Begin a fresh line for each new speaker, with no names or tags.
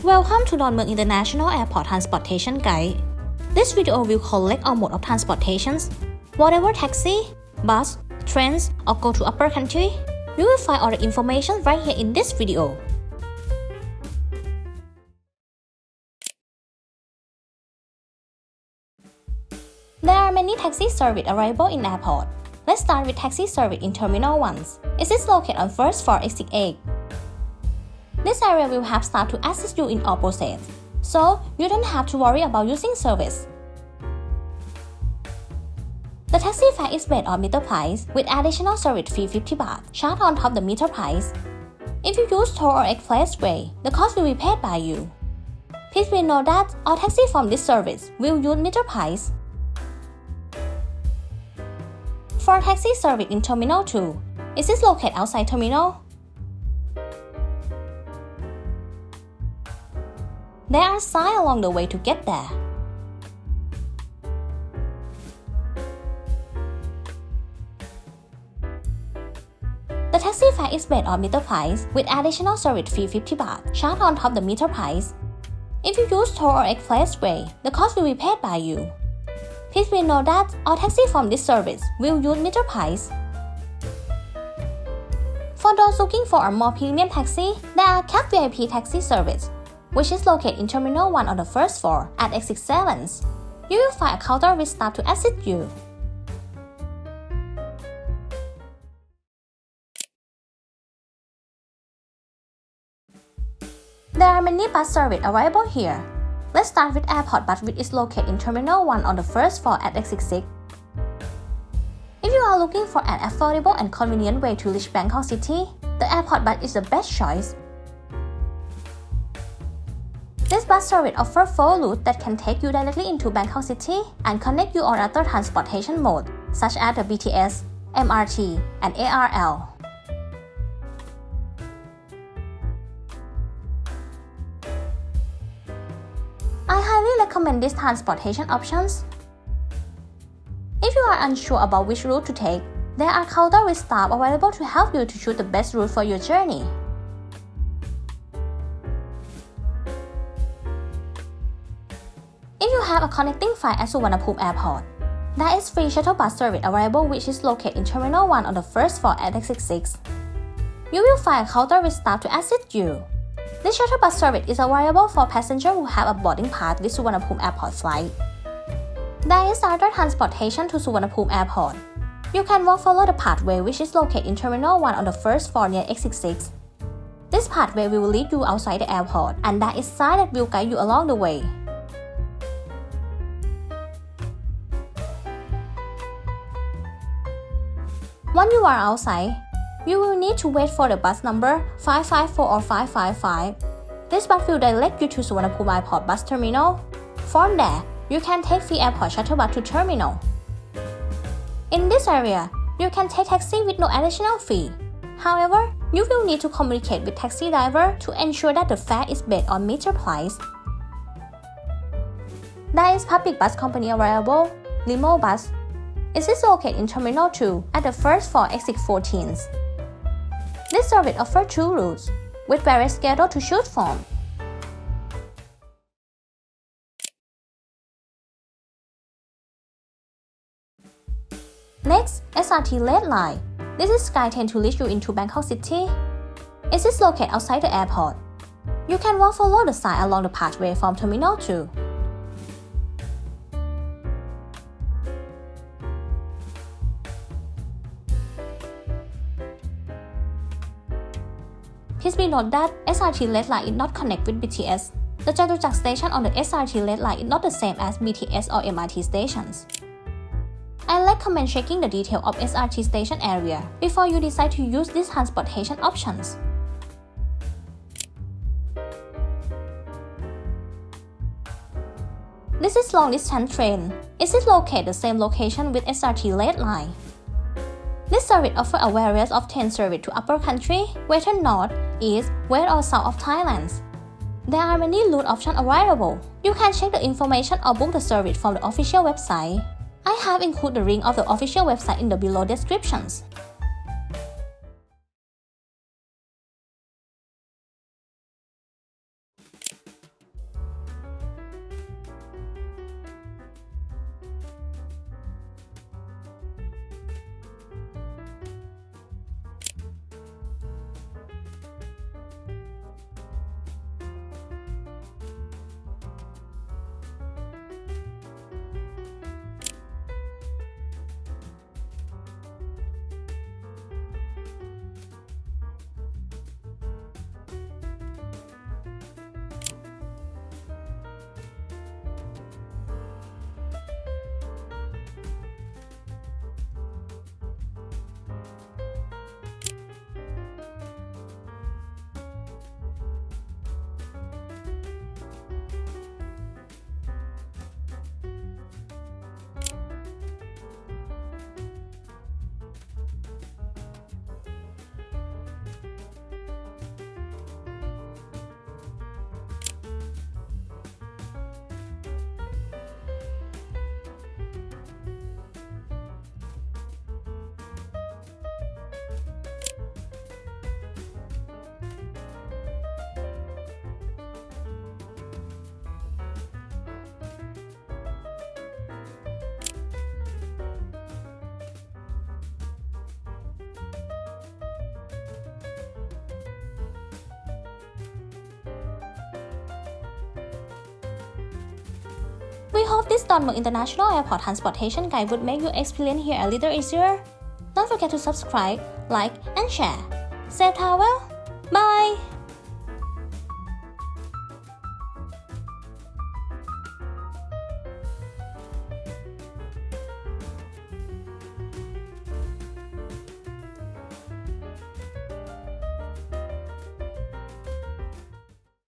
Welcome to Don Mueang International Airport Transportation Guide. This video will collect all mode of transportations. Whatever taxi, bus, trains, or go to upper country, you will find all the information right here in this video. There are many taxi service available in airport. Let's start with taxi service in Terminal 1. It is located on first floor exit 8. This area will have staff to assist you in all process, so you don't have to worry about using service. The taxi fare is based on meter price with additional service fee 50 baht charged on top the meter price. If you use toll or expressway, the cost will be paid by you. Please be know that all taxi from this service will use meter price. For taxi service in Terminal 2, it is located outside terminal. There are signs along the way to get there. The taxi fare is based on meter price with additional service fee 50 baht charged on top the meter price. If you use toll or expressway, the cost will be paid by you. Please be know that all taxi from this service will use meter price. For those looking for a more premium taxi, there are CABB VIP taxi service, which is located in Terminal 1 on the first floor at exit 7. You will find a counter with staff to assist you. There are many bus service available here. Let's start with Airport Bus, which is located in Terminal 1 on the first floor at exit 6. If you are looking for an affordable and convenient way to reach Bangkok City, the Airport Bus is the best choice. This bus service offers 4 routes that can take you directly into Bangkok City and connect you on other transportation modes, such as the BTS, MRT, and ARL. I highly recommend these transportation options. If you are unsure about which route to take, there are counters with staff available to help you to choose the best route for your journey. If you have a connecting flight at Suvarnabhumi Airport, there is free shuttle bus service available, which is located in Terminal 1 on the first floor at exit 6. You will find a counter with staff to assist you. This shuttle bus service is available for passengers who have a boarding pass with Suvarnabhumi Airport flight. There is other transportation to Suvarnabhumi Airport. You can walk follow the pathway, which is located in Terminal 1 on the first floor near exit 6. This pathway will lead you outside the airport, and there is sign that will guide you along the way. Once you are outside, you will need to wait for the bus number 554 or 555. This bus will direct you to Suvarnabhumi Airport bus terminal. From there, you can take free airport shuttle bus to terminal. In this area, you can take taxi with no additional fee. However, you will need to communicate with taxi driver to ensure that the fare is based on meter price. There is public bus company available, Limo Bus. It is located in Terminal 2 at the first floor exit 14. This service offers 2 routes, with various schedules to choose from. Next, SRT Red Line. This is SkyTrain to lead you into Bangkok City. It is located outside the airport. You can walk follow the sign along the pathway from Terminal 2. Please be note that SRT Red Line is not connected with BTS. The Chatuchak station on the SRT Red Line is not the same as BTS or MRT stations. I recommend checking the detail of SRT station area before you decide to use these transportation options. This is long-distance train. It is located the same location with SRT Red Line. This service offers a variety of train service to upper country, western north, east, west or south of Thailand. There are many route options available. You can check the information or book the service from the official website. I have included the link of the official website in the below descriptions. We hope this Don Mueang International Airport transportation guide would make your experience here a little easier. Don't forget to subscribe, like, and share. Safe travel!